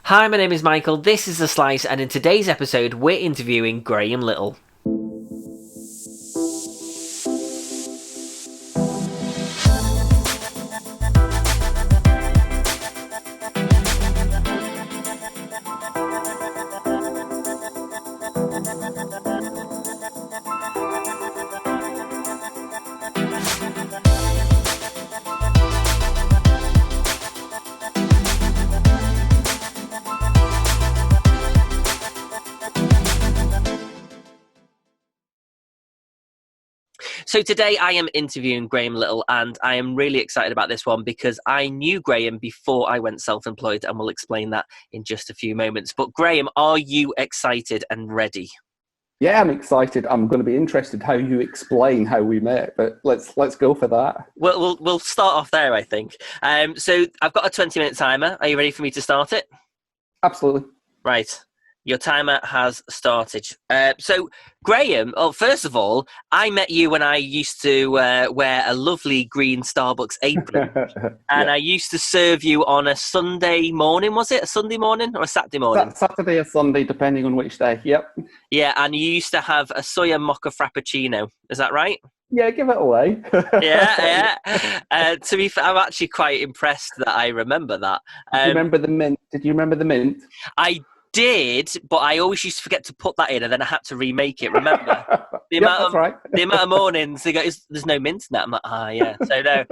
Hi, my name is Michael. This is The Slice, and in today's episode, we're interviewing Graham Little. So today I am interviewing Graham Little, and I am really excited about this one because I knew Graham before I went self-employed, and we'll explain that in just a few moments. But Graham, are you excited and ready? Yeah, I'm excited. I'm going to be interested how you explain how we met, but let's go for that. We'll start off there, I think. So I've got a 20-minute timer. Are you ready for me to start it? Absolutely. Right. Your timer has started. So, Graham, first of all, I met you when I used to wear a lovely green Starbucks apron. And Yeah. I used to serve you on a Sunday morning, was it? A Sunday morning or a Saturday morning? Saturday or Sunday, depending on which day. Yep. Yeah, and you used to have a soya mocha frappuccino. Is that right? Yeah, give it away. Yeah. To be fair, I'm actually quite impressed that I remember that. Did you Um, remember the mint? Did you remember the mint? I did, but I always used to forget to put that in, and then I had to remake it. Remember the Yep, amount that's of right. the amount of mornings they go, "There's no mint in that." I'm like, yeah. So no,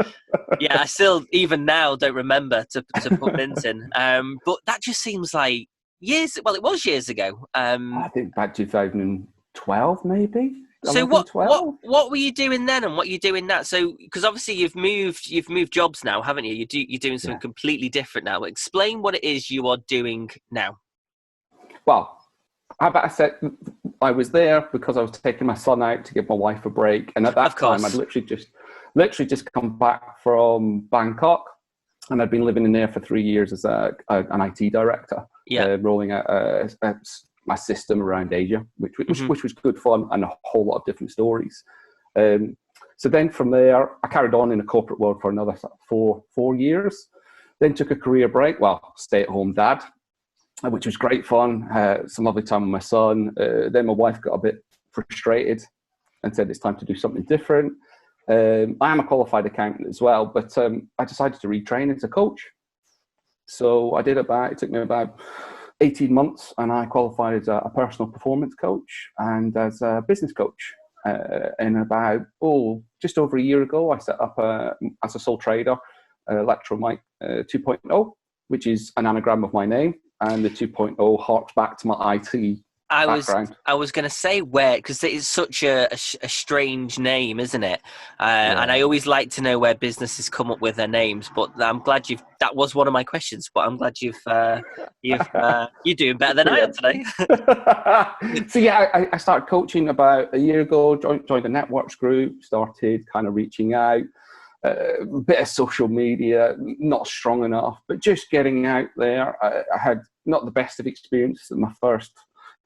yeah, I still even now don't remember to put mint in. But that just seems like years. Well, it was years ago. I think back 2012, maybe So 11, what what 12. what were you doing then, and what are you doing now? So because obviously you've moved jobs now, haven't you? You're doing something Yeah. completely different now. Explain what it is you are doing now. Well, I said I was there because I was taking my son out to give my wife a break, and at Of that time I'd course. literally just come back from Bangkok, and I'd been living in there for 3 years as an IT director, Yeah. rolling out my system around Asia, which which, Hmm. which was good fun and a whole lot of different stories. Um, so then from there, I carried on in the corporate world for another four years. Then took a career break. Well, stay-at-home dad, which was great fun. Some lovely time with my son. Then my wife got a bit frustrated and said it's time to do something different. I am a qualified accountant as well, but I decided to retrain as a coach. So it took me about 18 months, and I qualified as a personal performance coach and as a business coach. And about, just over a year ago, I set up as a sole trader, Lateral Might 2.0, which is an anagram of my name. And the 2.0 harks back to my IT I was background. I was going to say where, because it is such a strange name, isn't it? And I Yeah. always like to know where businesses come up with their names. But I'm glad that was one of my questions. But I'm glad you're doing better than I am Preempted. today. So yeah, I started coaching about a year ago. Joined the networks group. Started kind of reaching out. A bit of social media, not strong enough, but just getting out there. I had not the best of experiences in my first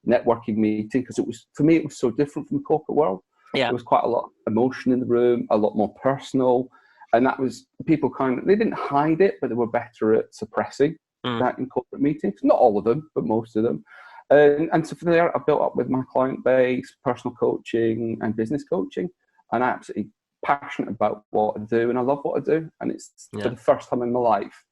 networking meeting because for me it was so different from the corporate world. Yeah. There was quite a lot of emotion in the room, a lot more personal, and that was people they didn't hide it, but they were better at suppressing Mm. that in corporate meetings. Not all of them, but most of them. And so from there, I built up with my client base, personal coaching and business coaching, and I absolutely passionate about what I do, and I love what I do. And it's for Yeah. the first time in my life,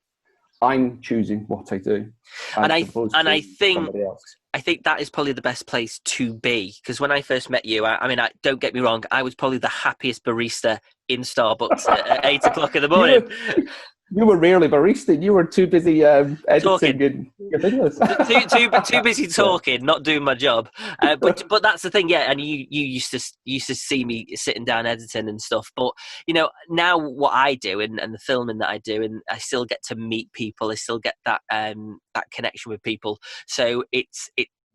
I'm choosing what I do And as I opposed and to I think somebody else. I think that is probably the best place to be, because when I first met you, I mean, don't get me wrong, I was probably the happiest barista in Starbucks at 8 o'clock in the you morning. were you were rarely barista. You were too busy Talking. editing and your videos. Too busy Yeah. talking, not doing my job. But that's the thing, yeah. And you used to see me sitting down editing and stuff. But now what I do and the filming that I do, and I still get to meet people. I still get that connection with people. So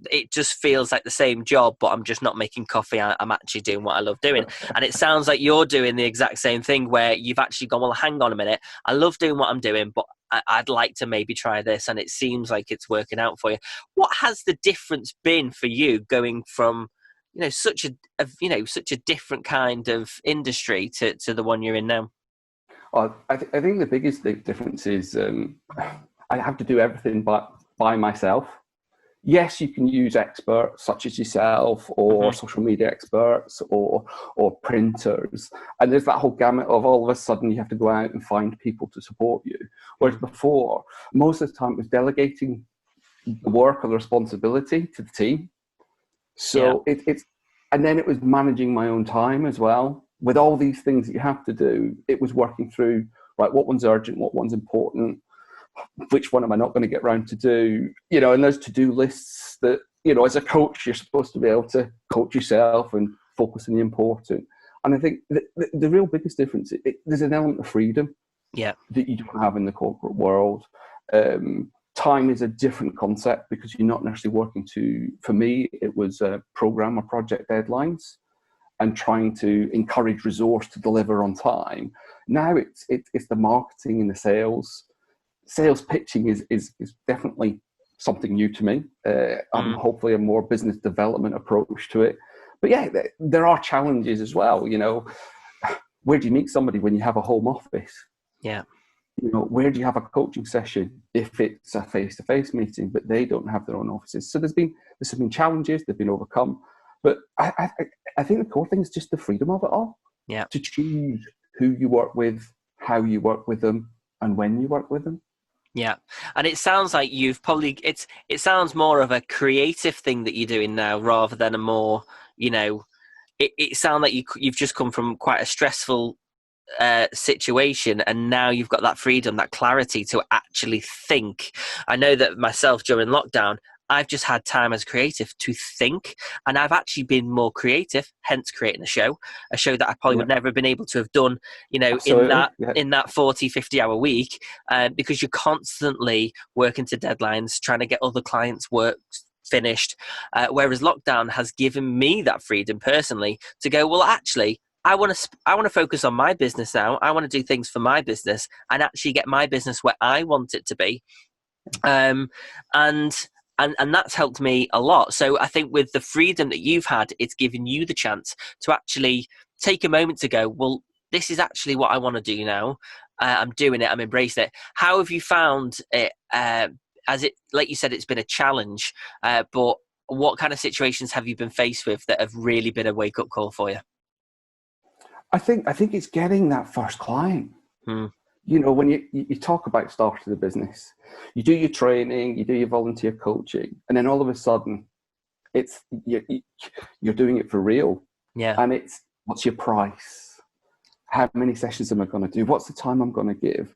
it just feels like the same job, but I'm just not making coffee. I'm actually doing what I love doing. And it sounds like you're doing the exact same thing, where you've actually gone, well, hang on a minute. I love doing what I'm doing, but I'd like to maybe try this, and it seems like it's working out for you. What has the difference been for you going from such a different kind of industry to the one you're in now? I think the biggest difference is I have to do everything but by myself. Yes, you can use experts such as yourself or social media experts or printers. And there's that whole gamut of all of a sudden you have to go out and find people to support you. Whereas before, most of the time it was delegating the work or the responsibility to the team. So it's, and then it was managing my own time as well. With all these things that you have to do, it was working through, right, what one's urgent, what one's important, which one am I not going to get around to do, and those to-do lists that, as a coach, you're supposed to be able to coach yourself and focus on the important. And I think the real biggest difference, there's an element of freedom that you don't have in the corporate world. Time is a different concept because you're not necessarily working for me, it was program or project deadlines and trying to encourage resource to deliver on time. Now it's the marketing and the sales. Sales pitching is definitely something new to me. Hopefully a more business development approach to it. But yeah, there are challenges as well. Where do you meet somebody when you have a home office? Yeah. Where do you have a coaching session if it's a face-to-face meeting, but they don't have their own offices? So there's been challenges, they've been overcome. But I think the core thing is just the freedom of it all. Yeah. To choose who you work with, how you work with them, and when you work with them. Yeah. And it sounds like you've probably, it sounds more of a creative thing that you're doing now rather than a more, it sounds like you've just come from quite a stressful situation, and now you've got that freedom, that clarity to actually think. I know that myself during lockdown, I've just had time as creative to think, and I've actually been more creative, hence creating a show that I probably would never have been able to have done, Absolutely. in that 40, 50 hour week, because you're constantly working to deadlines, trying to get other clients' work finished, whereas lockdown has given me that freedom personally to go, well, actually, I want to focus on my business now. I want to do things for my business and actually get my business where I want it to be. And that's helped me a lot. So I think with the freedom that you've had, it's given you the chance to actually take a moment to go, well, this is actually what I want to do now. I'm doing it. I'm embracing it. How have you found it? Like you said, it's been a challenge, but what kind of situations have you been faced with that have really been a wake-up call for you? I think it's getting that first client. When you talk about starting the business, you do your training, you do your volunteer coaching, and then all of a sudden, it's you're doing it for real. Yeah. And it's, what's your price? How many sessions am I going to do? What's the time I'm going to give?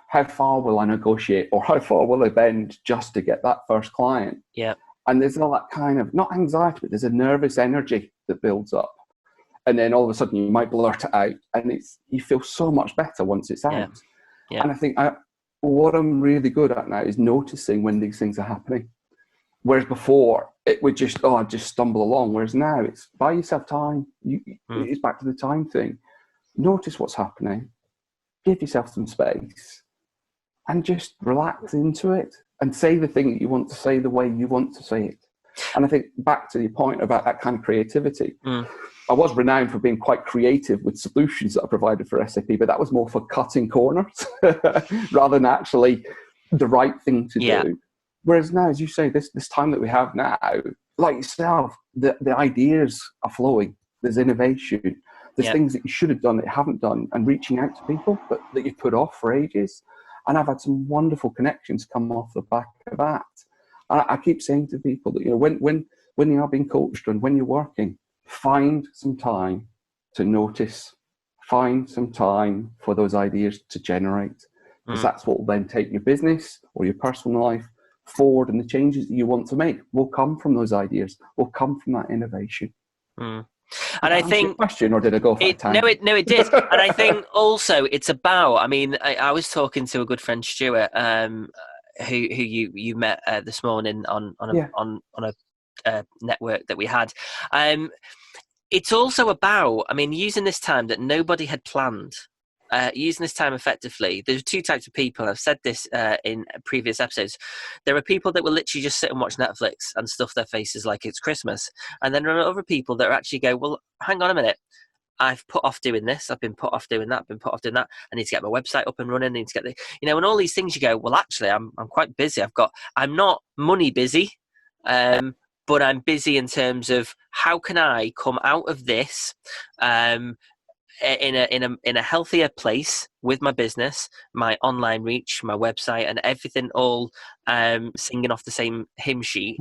How far will I negotiate, or how far will I bend just to get that first client? Yeah. And there's all that kind of, not anxiety, but there's a nervous energy that builds up. And then all of a sudden you might blurt it out, and you feel so much better once it's out. Yeah. And I think what I'm really good at now is noticing when these things are happening. Whereas before it would just stumble along. Whereas now it's buy yourself time. It's back to the time thing. Notice what's happening. Give yourself some space and just relax into it and say the thing that you want to say the way you want to say it. And I think back to your point about that kind of creativity. I was renowned for being quite creative with solutions that I provided for SAP, but that was more for cutting corners rather than actually the right thing to do. Whereas now, as you say, this time that we have now, like yourself, the ideas are flowing. There's innovation. There's things that you should have done that you haven't done, and reaching out to people but that you've put off for ages. And I've had some wonderful connections come off the back of that. And I keep saying to people that, when you are being coached and when you're working, find some time to notice, find some time for those ideas to generate, because that's what will then take your business or your personal life forward, and the changes that you want to make will come from those ideas, will come from that innovation. And I think, question, or did I go for a tangent? No, it did. And I think also it's about, I was talking to a good friend, Stuart, who you met this morning on a network that we had. It's also about, using this time that nobody had planned, using this time effectively. There's two types of people. I've said this in previous episodes. There are people that will literally just sit and watch Netflix and stuff their faces like it's Christmas. And then there are other people that are actually go, well, hang on a minute. I've put off doing this. I've been put off doing that. I've been put off doing that. I need to get my website up and running. I need to get the, and all these things. You go, well, actually, I'm quite busy. I'm not money busy, but I'm busy in terms of how can I come out of this, in a healthier place with my business, my online reach, my website, and everything all singing off the same hymn sheet,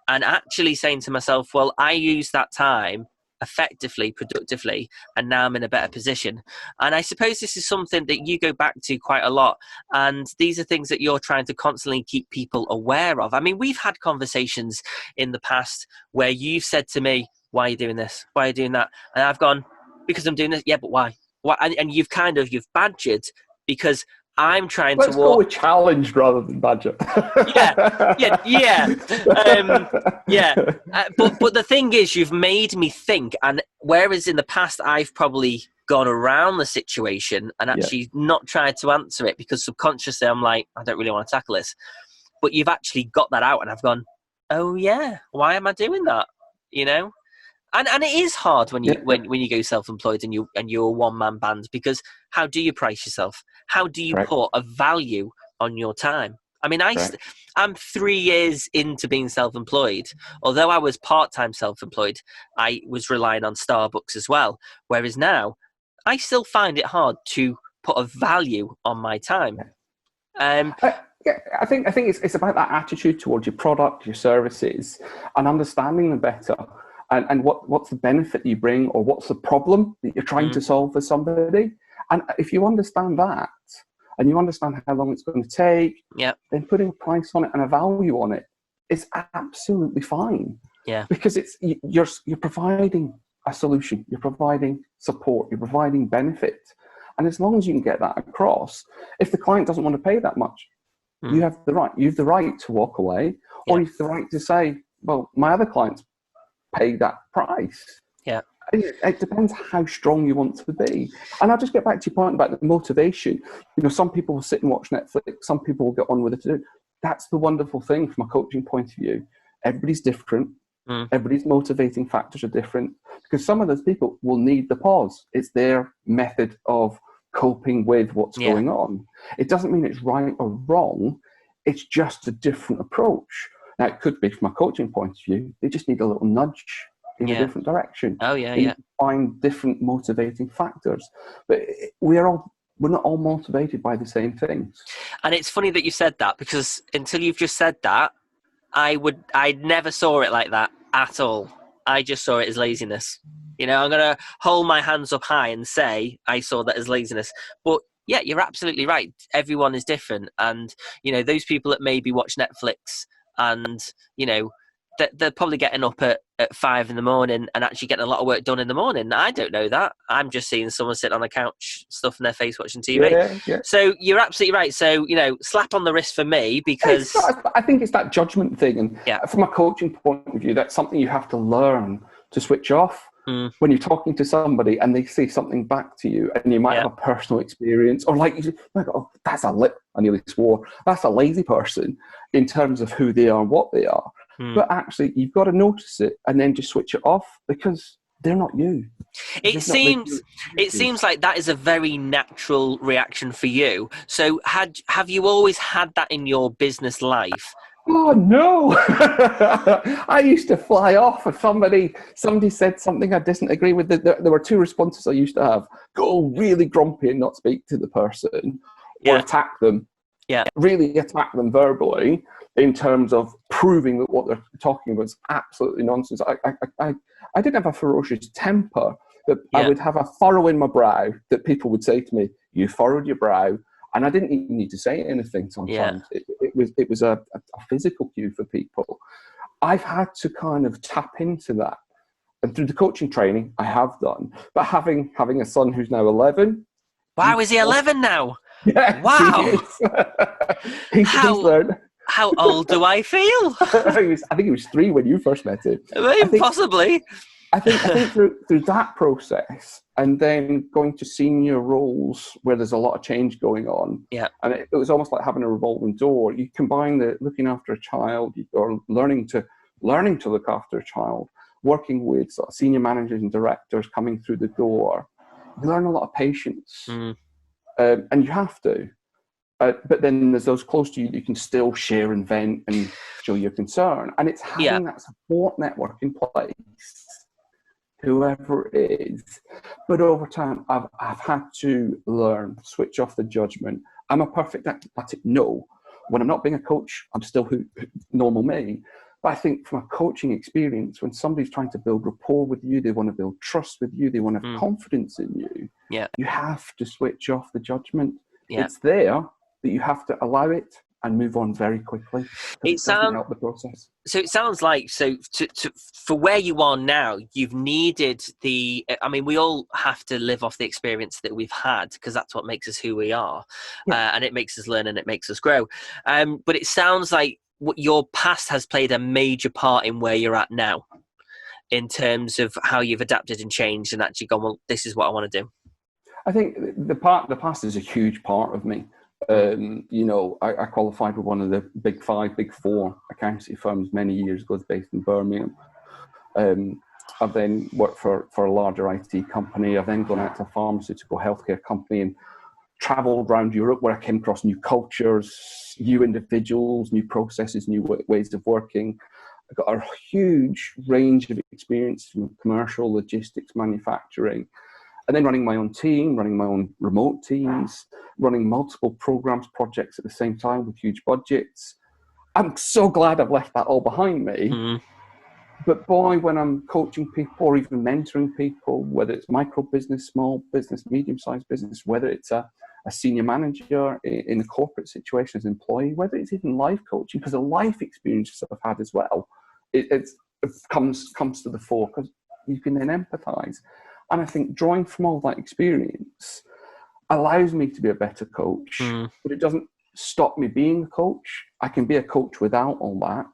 and actually saying to myself, well, I use that time effectively, productively, and now I'm in a better position. And I suppose this is something that you go back to quite a lot, and these are things that you're trying to constantly keep people aware of. I mean, we've had conversations in the past where you've said to me, why are you doing this? Why are you doing that? And I've gone, because I'm doing this. Yeah, but why? Why? And you've badgered, because I'm trying to Let's go with challenged rather than badger. yeah. But the thing is, you've made me think, and whereas in the past I've probably gone around the situation and actually not tried to answer it because subconsciously I'm like, I don't really want to tackle this. But you've actually got that out, and I've gone, oh yeah, why am I doing that? And it is hard when you go self-employed and you're a one-man band, because how do you price yourself? How do you put a value on your time? I mean, I'm 3 years into being self-employed. Although I was part-time self-employed, I was relying on Starbucks as well. Whereas now, I still find it hard to put a value on my time. I think it's about that attitude towards your product, your services, and understanding them better. And what's the benefit you bring, or what's the problem that you're trying to solve for somebody. And if you understand that, and you understand how long it's going to take, then putting a price on it and a value on it is absolutely fine. Yeah. Because you're providing a solution, you're providing support, you're providing benefit. And as long as you can get that across, if the client doesn't want to pay that much, you have the right to walk away, or you have the right to say, well, my other clients pay that price. Yeah. It depends how strong you want to be. And I'll just get back to your point about the motivation. Some people will sit and watch Netflix. Some people will get on with it. That's the wonderful thing from a coaching point of view. Everybody's different. Everybody's motivating factors are different, because some of those people will need the pause. It's their method of coping with what's going on. It doesn't mean it's right or wrong. It's just a different approach. Now, it could be from a coaching point of view, they just need a little nudge in a different direction. Oh, yeah. Find different motivating factors. But we're not all motivated by the same things. And it's funny that you said that, because until you've just said that, I never saw it like that at all. I just saw it as laziness. I'm going to hold my hands up high and say I saw that as laziness. But yeah, you're absolutely right. Everyone is different. And, those people that maybe watch Netflix and, they're probably getting up at 5 a.m. and actually getting a lot of work done in the morning. I don't know that. I'm just seeing someone sit on a couch, stuffing their face, watching TV. Yeah. So you're absolutely right. So, slap on the wrist for me, because I think it's that judgment thing. And from a coaching point of view, that's something you have to learn to switch off. When you're talking to somebody and they say something back to you, and you might have a personal experience, or like, oh, I nearly swore, that's a lazy person in terms of who they are and what they are. But actually, you've got to notice it and then just switch it off, because they're not you. It seems like that is a very natural reaction for you. So have you always had that in your business life? Oh no! I used to fly off if somebody said something I didn't agree with. There were two responses I used to have: go really grumpy and not speak to the person, or attack them. Yeah, really attack them verbally in terms of proving that what they're talking about is absolutely nonsense. I didn't have a ferocious temper, but I would have a furrow in my brow that people would say to me, "You furrowed your brow." And I didn't even need to say anything sometimes. It was a physical cue for people. I've had to kind of tap into that. And through the coaching training, I have done. But having a son who's now 11. Wow, is he 11 now? Yeah, wow. He's learned. How old do I feel? I think he was 3 when you first met him. Possibly. I think through that process, and then going to senior roles where there's a lot of change going on, and it was almost like having a revolving door. You combine the looking after a child or learning to look after a child working with sort of senior managers and directors coming through the door, you learn a lot of patience, and you have to. But then there's those close to you that you can still share and vent and show your concern. And it's having that support network in place, whoever it is. But over time, I've had to learn, switch off the judgment. I'm a perfect at it? No. When I'm not being a coach, I'm still normal me. But I think from a coaching experience, when somebody's trying to build rapport with you, they want to build trust with you, they want to have confidence in you, you have to switch off the judgment. It's there, but you have to allow it and move on very quickly. It doesn't help the process. So it sounds like, for where you are now, you've needed we all have to live off the experience that we've had, because that's what makes us who we are. And it makes us learn and it makes us grow. But it sounds like what your past has played a major part in where you're at now, in terms of how you've adapted and changed and actually gone, well, this is what I want to do. I think the past is a huge part of me. I qualified with one of the big four accountancy firms many years ago, based in Birmingham. I've then worked for a larger IT company. I've then gone out to a pharmaceutical healthcare company and travelled around Europe, where I came across new cultures, new individuals, new processes, new ways of working. I got a huge range of experience from commercial, logistics, manufacturing, and then running my own team, running my own remote teams, running multiple programs, projects at the same time with huge budgets. I'm so glad I've left that all behind me. But boy, when I'm coaching people or even mentoring people, whether it's micro business, small business, medium-sized business, whether it's a senior manager in a corporate situation as an employee, whether it's even life coaching, because the life experiences I've had as well, it comes to the fore, because you can then empathize. And I think drawing from all that experience allows me to be a better coach, but it doesn't stop me being a coach. I can be a coach without all that.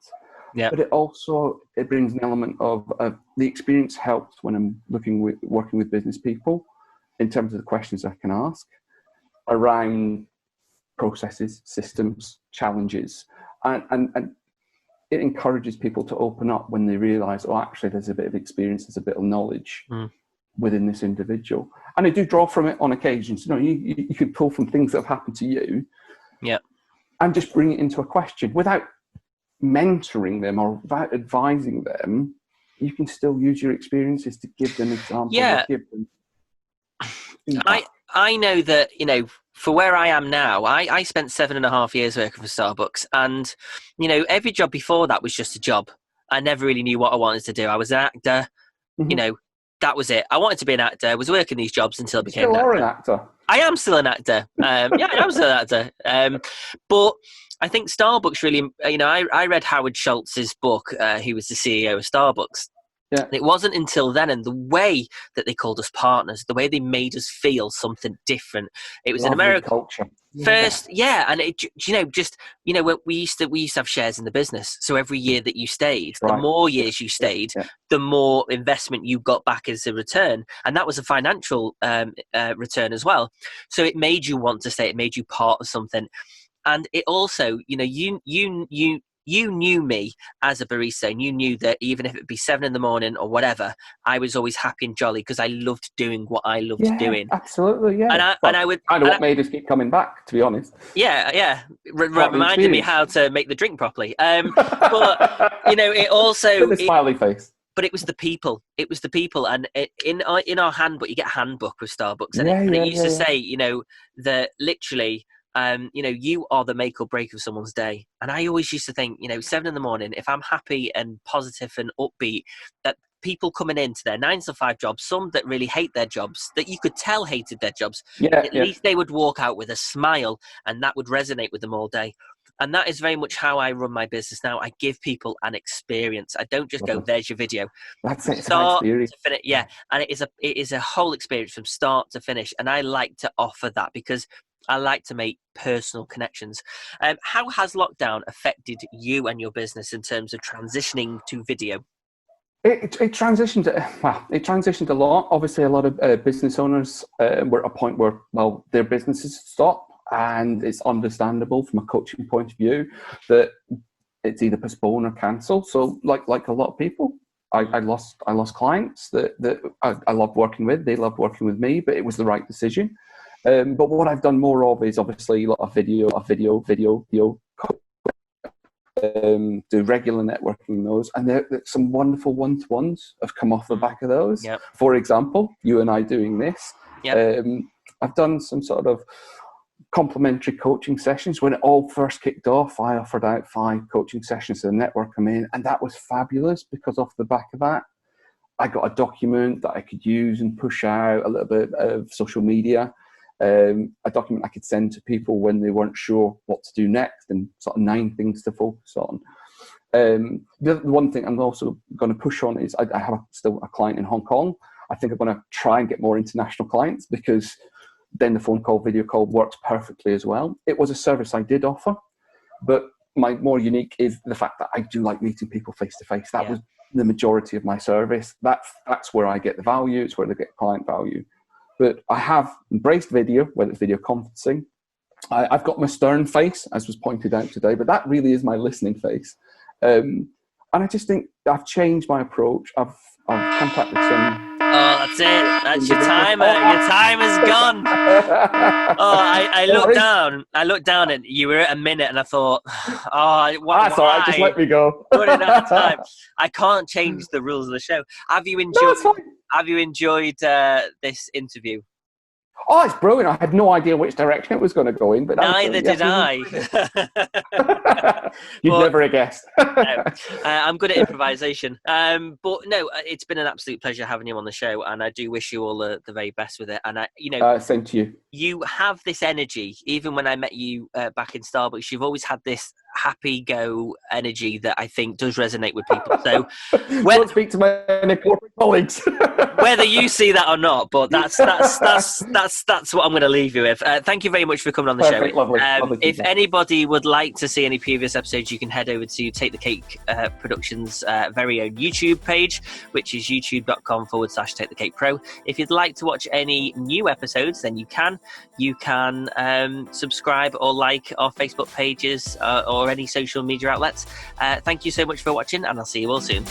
But it brings an element of the experience helps when I'm working with business people, in terms of the questions I can ask around processes, systems, challenges, and it encourages people to open up when they realise, oh, actually, there's a bit of experience, there's a bit of knowledge within this individual. And I do draw from it on occasions. You can pull from things that have happened to you, and just bring it into a question without mentoring them or without advising them. You can still use your experiences to give them examples. Give them feedback. I know that, for where I am now, I spent 7.5 years working for Starbucks, and, every job before that was just a job. I never really knew what I wanted to do. I was an actor, that was it. I wanted to be an actor. I was working these jobs until I became an actor. I am still an actor. I am still an actor. But I think Starbucks really, I read Howard Schultz's book. He was the CEO of Starbucks. Yeah. It wasn't until then, and the way that they called us partners, the way they made us feel something different. It was an American culture. First, and when we used to have shares in the business. So every year that you stayed, the more years you stayed, the more investment you got back as a return, and that was a financial return as well. So it made you want to stay. It made you part of something, and it also, you knew me as a barista, and you knew that even if it be 7 a.m. or whatever, I was always happy and jolly because I loved doing what I loved doing. Absolutely, yeah. And I would kind of what made us keep coming back, to be honest. Reminded me how to make the drink properly. But it also with a smiley face. But it was the people. It was the people, and in our handbook, you get a handbook with Starbucks, and it used to say, that literally. You are the make or break of someone's day. And I always used to think, 7 a.m, if I'm happy and positive and upbeat, that people coming into their 9 to 5 jobs, some that really hate their jobs, that you could tell hated their jobs, at least they would walk out with a smile, and that would resonate with them all day. And that is very much how I run my business now. I give people an experience. I don't just go, there's your video. That's it. It's an experience. To finish, and it is a whole experience from start to finish. And I like to offer that because I like to make personal connections. How has lockdown affected you and your business in terms of transitioning to video? It transitioned. It transitioned a lot. Obviously, a lot of business owners were at a point where, their businesses stop, and it's understandable from a coaching point of view that it's either postpone or cancel. So, like a lot of people, I lost clients that I loved working with. They loved working with me, but it was the right decision. But what I've done more of is obviously a lot of video, do regular networking in those, and there some wonderful one-to-ones have come off the back of those. Yep. For example, you and I doing this. Yep. I've done some sort of complimentary coaching sessions. When it all first kicked off, I offered out 5 coaching sessions to the network I'm in, and that was fabulous because off the back of that, I got a document that I could use and push out a little bit of social media. A document I could send to people when they weren't sure what to do next, and sort of 9 things to focus on. The one thing I'm also going to push on is I have still a client in Hong Kong. I think I'm going to try and get more international clients, because then the phone call, video call works perfectly as well. It was a service I did offer, but my more unique is the fact that I do like meeting people face to face. That was the majority of my service. That's where I get the value. It's where they get client value. But I have embraced video, whether it's video conferencing. I've got my stern face, as was pointed out today, but that really is my listening face. And I just think I've changed my approach. I've contacted some... Oh, that's it. That's your timer. Your timer's gone. Oh, I looked down. I looked down, and you were at a minute, and I thought, oh, why? That's all right. Just let me go. Running out of time. I can't change the rules of the show. Have you enjoyed? No, have you enjoyed this interview? Oh, it's brilliant. I had no idea which direction it was going to go in, but neither did I. You'd never have guessed. No, I'm good at improvisation. But no, it's been an absolute pleasure having you on the show, and I do wish you all the very best with it. And same to you. You have this energy. Even when I met you back in Starbucks, you've always had this happy-go energy that I think does resonate with people. So, don't speak to my corporate colleagues. Whether you see that or not, but that's what I'm going to leave you with. Thank you very much for coming on the show. Lovely if anybody would like to see any previous episodes, you can head over to Take the Cake Productions' very own YouTube page, which is youtube.com/Take the Cake Pro. If you'd like to watch any new episodes, then you can. You can subscribe or like our Facebook pages or any social media outlets. Thank you so much for watching, and I'll see you all soon.